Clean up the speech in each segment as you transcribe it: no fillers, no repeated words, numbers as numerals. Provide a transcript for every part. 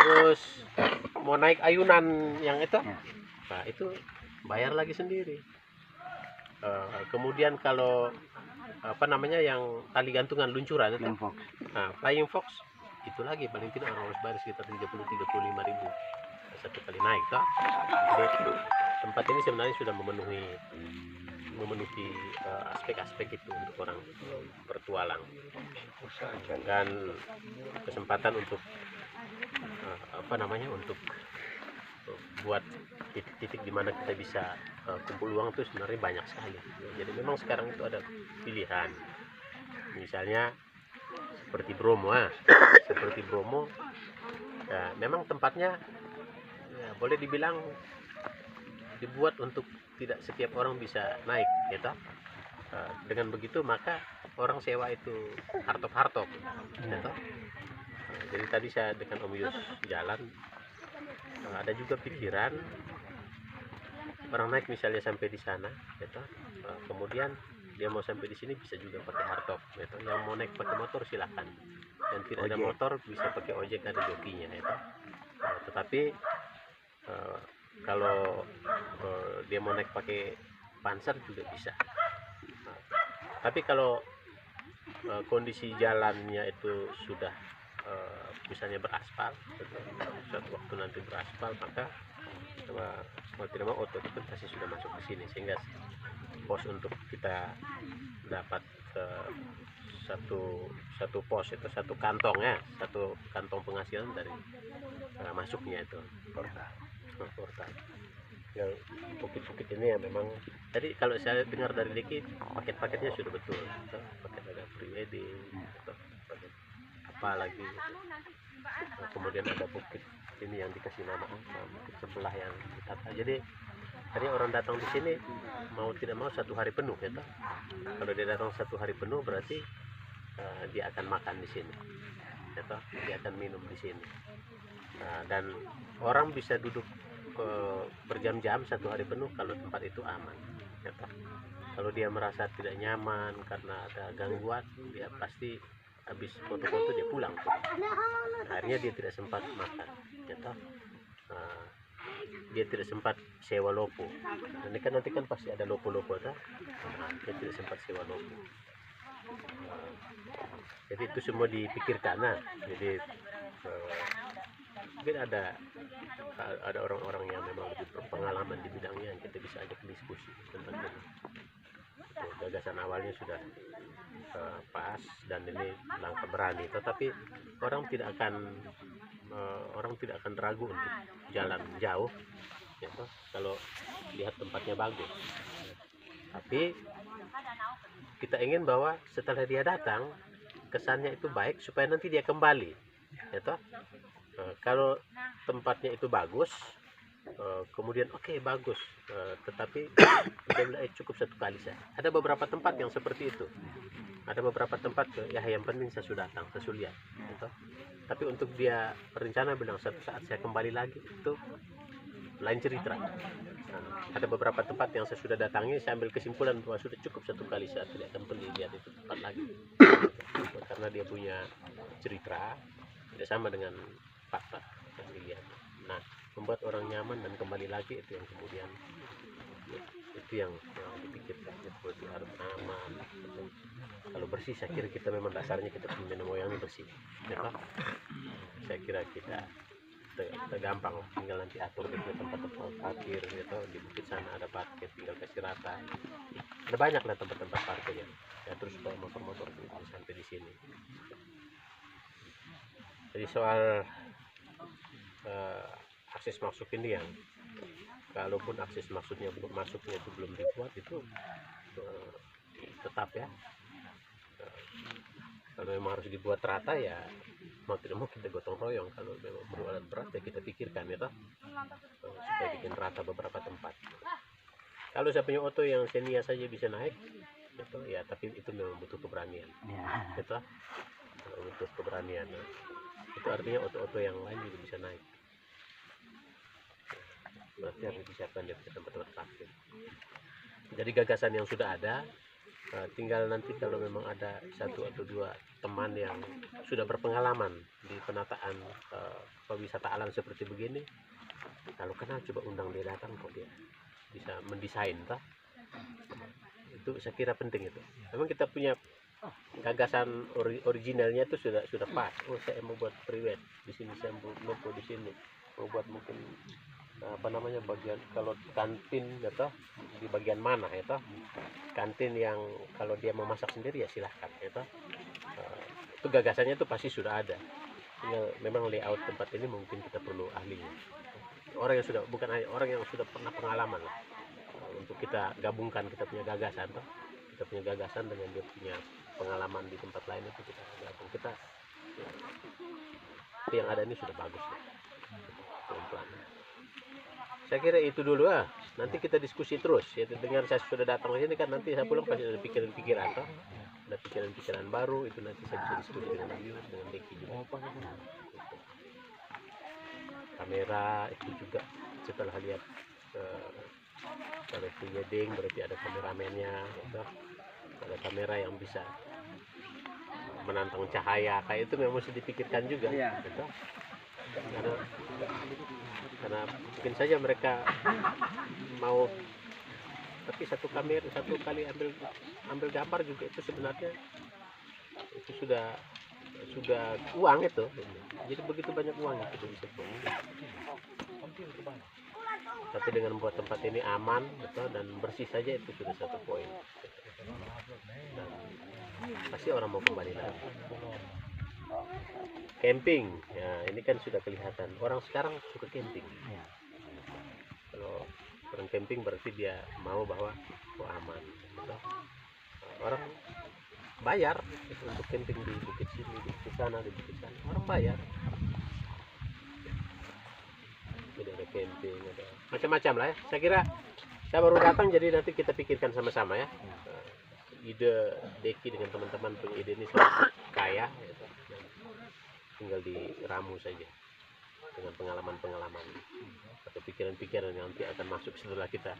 terus mau naik ayunan yang itu, nah itu bayar lagi sendiri. Kemudian kalau apa namanya yang tali gantungan luncuran itu, nah, flying fox itu lagi paling tidak orang harus bayar sekitar 30-35 ribu satu kali naik toh. Jadi tempat ini sebenarnya sudah memenuhi aspek-aspek itu untuk orang bertualang, dan kesempatan untuk apa namanya untuk buat titik-titik di mana kita bisa kumpul uang itu sebenarnya banyak sekali. Jadi memang sekarang itu ada pilihan, misalnya seperti Bromo, ya, memang tempatnya ya, boleh dibilang dibuat untuk tidak setiap orang bisa naik, gitu. Dengan begitu maka orang sewa itu hartop, gitu. Jadi tadi saya dengan Om Yus jalan, ada juga pikiran orang naik misalnya sampai di sana, gitu. Kemudian dia mau sampai di sini bisa juga pakai hardtop, gitu. Yang mau naik pakai motor silahkan, yang tidak ada motor bisa pakai ojek, ada jokinya, gitu. Tetapi kalau dia mau naik pakai panser juga bisa. Tapi kalau kondisi jalannya itu sudah misalnya beraspal, suatu waktu nanti beraspal, maka mau tidak mau otot itu pasti sudah masuk ke sini, sehingga pos untuk kita dapat satu pos itu satu kantong penghasilan dari masuknya itu portal. Ya, bukit-bukit ini ya memang tadi kalau saya dengar dari Diki paket-paketnya sudah betul, paket ada pre-wedding atau paket apa lagi gitu. Kemudian ada bukit ini yang dikasih nama bukit sebelah yang ditata. Jadi tadi orang datang di sini mau tidak mau 1 hari penuh, gitu. Kalau dia datang 1 hari penuh berarti dia akan makan di sini, gitu. Dia akan minum di sini, dan orang bisa duduk berjam-jam 1 hari penuh kalau tempat itu aman, gitu. Kalau dia merasa tidak nyaman karena ada gangguan, dia pasti habis foto-foto dia pulang. Akhirnya dia tidak sempat makan, gitu. Dia tidak sempat sewa lopo. Ini kan nanti kan pasti ada lopo-lopo, dia tidak sempat sewa lopo. Jadi itu semua dipikirkan. Jadi mungkin ada orang-orang yang memang lebih berpengalaman di bidangnya yang kita bisa ajak diskusi tentang ini. Gagasan awalnya sudah pas dan ini langkah berani, tetapi orang tidak akan ragu untuk jalan jauh, gitu, kalau lihat tempatnya bagus. Tapi kita ingin bahwa setelah dia datang kesannya itu baik supaya nanti dia kembali, gitu. Kalau tempatnya itu bagus, kemudian bagus, tetapi dia bilang cukup 1 kali saja. Ada beberapa tempat yang seperti itu. Ada beberapa tempat ya yang penting saya sudah datang, saya sudah lihat, gitu. Tapi untuk dia rencana bilang satu saat saya kembali lagi, itu lain cerita. Ada beberapa tempat yang saya sudah datangi, saya ambil kesimpulan bahwa sudah cukup 1 kali, saya tidak akan pergi lihat itu tempat lagi, karena dia punya cerita tidak sama dengan fakta yang dilihat. Nah, membuat orang nyaman dan kembali lagi, itu yang kemudian itu yang dipikirkan. Seperti harus aman, gitu. Kalau bersih, saya kira kita memang dasarnya kita punya moyangnya bersih, gitu. Saya kira kita gampang, tinggal nanti atur itu tempat-tempat parkir, gitu. Di bukit sana ada parkir, tinggal kasih rata. Ada banyak lah tempat-tempat parkir ya, terus supaya motor-motor bisa sampai di sini. Jadi soal akses masuk ini yang kalaupun akses masuknya itu belum dibuat, itu tetap ya, kalau memang harus dibuat rata ya mau tidak mau kita gotong royong. Kalau memang berat berat ya kita pikirkan, ya, supaya bikin rata beberapa tempat. Kalau saya punya oto yang senia saja bisa naik, gitu ya, tapi itu memang butuh keberanian, gitu. Butuh keberanian. Itu artinya oto-oto yang lain juga bisa naik. Berarti harus disiapkan dia tempat-tempat parkir. Jadi gagasan yang sudah ada tinggal nanti kalau memang ada satu atau dua teman yang sudah berpengalaman di penataan wisata alam seperti begini, kalau kenal coba undang dia datang, kok dia bisa mendesain toh. Itu saya kira penting itu. Memang kita punya gagasan originalnya itu sudah pas. Oh, saya mau buat priwet di sini, saya mau di sini, mau buat mungkin apa namanya bagian kalau kantin atau di bagian mana itu kantin yang kalau dia mau masak sendiri ya silahkan itu gagasannya itu pasti sudah ada. Tinggal memang layout tempat ini mungkin kita perlu ahlinya, orang yang sudah bukan orang yang sudah pernah pengalaman lah, untuk kita gabungkan kita punya gagasan toh. Kita punya gagasan dengan dia punya pengalaman di tempat lain itu kita gabung. Kita yang ada ini sudah bagus ya. Pelan-pelan. Saya kira itu dulu nanti kita diskusi terus ya. Dengan saya sudah datang ke sini kan nanti saya pulang pasti ada pikiran-pikiran toh. Ada pikiran-pikiran baru, itu nanti saya bisa diskusi dengan Ayu, dengan Deki juga. Kamera itu juga setelah lihat kalau wedding berarti ada kameramennya gitu. Ada kamera yang bisa menantang cahaya kayak itu memang mesti dipikirkan juga gitu. Karena mungkin saja mereka mau, tapi satu kali ambil gambar juga itu sebenarnya itu sudah uang itu. Jadi begitu banyak uang itu bisa buang. Tapi dengan membuat tempat ini aman betul dan bersih saja itu sudah satu poin. Dan pasti orang mau kembali lagi. Camping, ya ini kan sudah kelihatan orang sekarang suka camping. Kalau orang camping berarti dia mau bahwa aman. Betul? Orang bayar untuk camping di bukit sini, di bukit sana, di bukit sana. Orang bayar. Jadi ada camping, ada macam-macam lah ya. Saya kira saya baru datang jadi nanti kita pikirkan sama-sama ya. Ide Deki dengan teman-teman punya ide ini sangat kaya. Ya. Tinggal diramu saja dengan pengalaman-pengalaman atau pikiran-pikiran yang nanti akan masuk setelah kita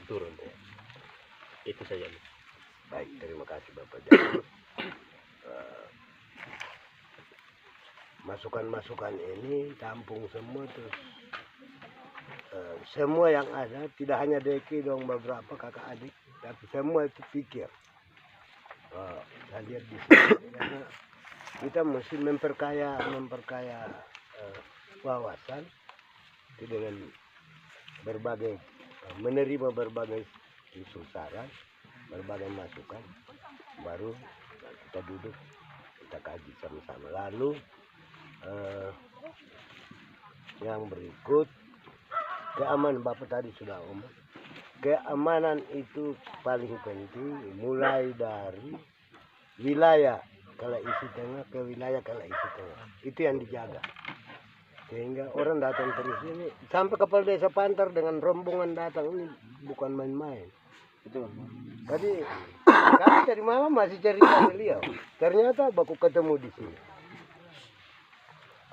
turun ya. Itu saja. Baik, terima kasih Bapak Jaro. Masukan-masukan ini tampung semua terus semua yang ada, tidak hanya Deki dong, beberapa kakak adik, tapi semua itu pikir. Saya lihat di sini karena kita mesti memperkaya wawasan dengan berbagai menerima berbagai isu saran, berbagai masukan, baru kita duduk kita kaji sama-sama. Lalu yang berikut keamanan, Bapak tadi sudah omong, keamanan itu paling penting, mulai dari wilayah Kalaisi Tengah ke wilayah Kalaisi Tengah, itu yang dijaga sehingga orang datang terus ini sampai Kepala Desa Pantar dengan rombongan datang ini bukan main-main. Tadi kami dari malam masih cari beliau, ternyata baku ketemu di sini.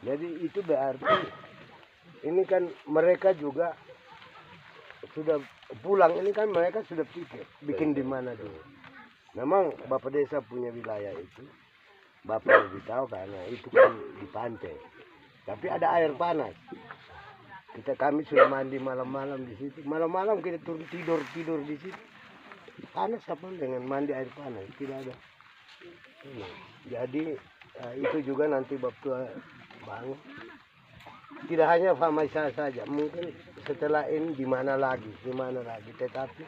Jadi itu berarti ini kan mereka juga sudah pulang, ini kan mereka sudah pikir bikin di mana dulu. Memang Bapak Desa punya wilayah itu, Bapak lebih tahu karena itu kan di pantai. Tapi ada air panas. Kami sudah mandi malam-malam di situ. Malam-malam kita turun tidur di situ. Panas apa dengan mandi air panas? Tidak ada. Jadi itu juga nanti Bapak bangun. Tidak hanya Famaisa saja, mungkin setelah ini di mana lagi, tetapi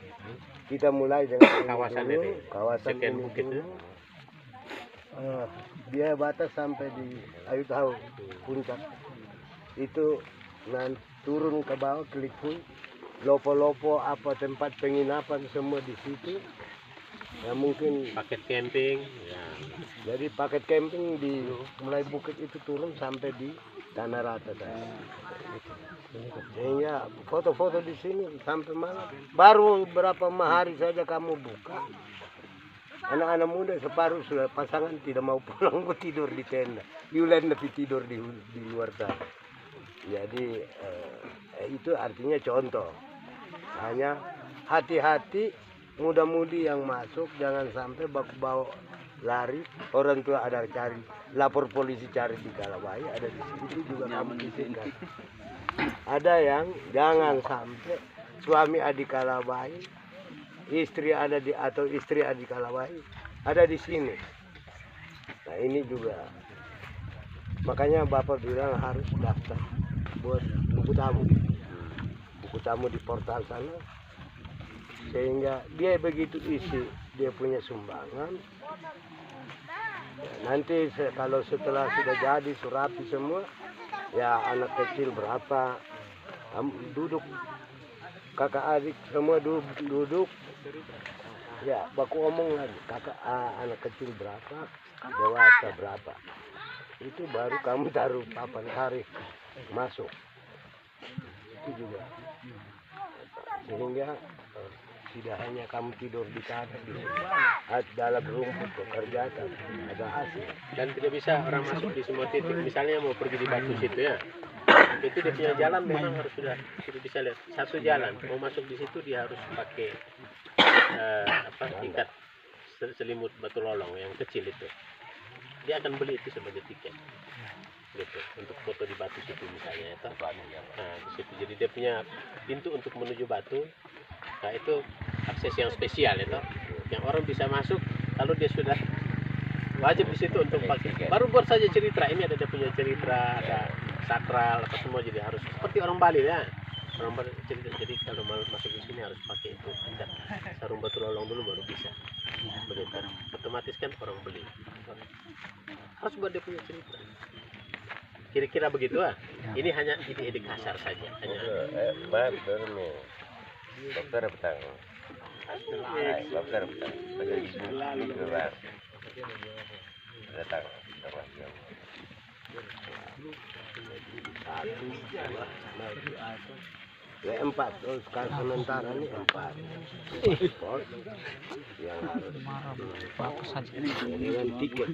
kita mulai dengan kawasan ini, kawasan ini bukit dulu. Dia batas sampai di Ayu tahu puncak itu, nanti turun ke bawah Klikui, lopo-lopo apa tempat penginapan semua di situ. Ya mungkin paket camping ya. Jadi paket camping di mulai bukit itu turun sampai di Tanah Rata tadi. Sehingga foto-foto di sini sampai malam. Baru beberapa hari saja kamu buka, anak-anak muda separuh sudah pasangan tidak mau pulang, tidur di tenda. Yulen lebih tidur di luar sana. Jadi itu artinya contoh. Hanya hati-hati muda-mudi yang masuk jangan sampai bawa lari, orang tua ada cari, lapor polisi cari di Kalawai, ada di situ juga kamu izinkan. Ada yang jangan sampai suami ada di Kalawai, istri ada di atau istri ada di Kalawai, ada di sini. Nah ini juga makanya Bapak bilang harus daftar buat buku tamu di portal sana, sehingga dia begitu isi dia punya sumbangan ya, nanti kalau setelah sudah jadi surapi semua ya anak kecil berapa duduk kakak adik semua duduk ya baku omong lagi kakak anak kecil berapa dewasa berapa itu baru kamu taruh papan tarik masuk itu juga sehingga tidak hanya kamu tidur di tanah di dalam rumput kerjakan ada hasil Dan tidak bisa orang masuk di semua titik. Misalnya mau pergi di Batu situ ya, itu dia punya jalan memang harus sudah bisa lihat satu jalan. Mau masuk di situ dia harus pakai ikat selimut batu lolong yang kecil itu. Dia akan beli itu sebagai tiket gitu untuk foto di Batu situ misalnya itu. Nah di situ jadi dia punya pintu untuk menuju Batu. Nah itu akses yang spesial itu, yang orang bisa masuk kalau dia sudah wajib di situ untuk pakai. Baru buat saja cerita ini ada dia punya cerita, ada sakral apa semua, jadi harus seperti orang Bali ya. Orang Bali cerita, jadi kalau masuk di sini harus pakai itu sarung batu lolong dulu baru bisa. Begitu. Otomatis kan orang beli. Harus buat dia punya cerita. Kira-kira begitu ah. Ini hanya ide-ide kasar saja. Hanya. Dokter petang. Dokter petang. Datang. ya 4 terus sekarang sementara ini 4 pos yang harus dengan tiket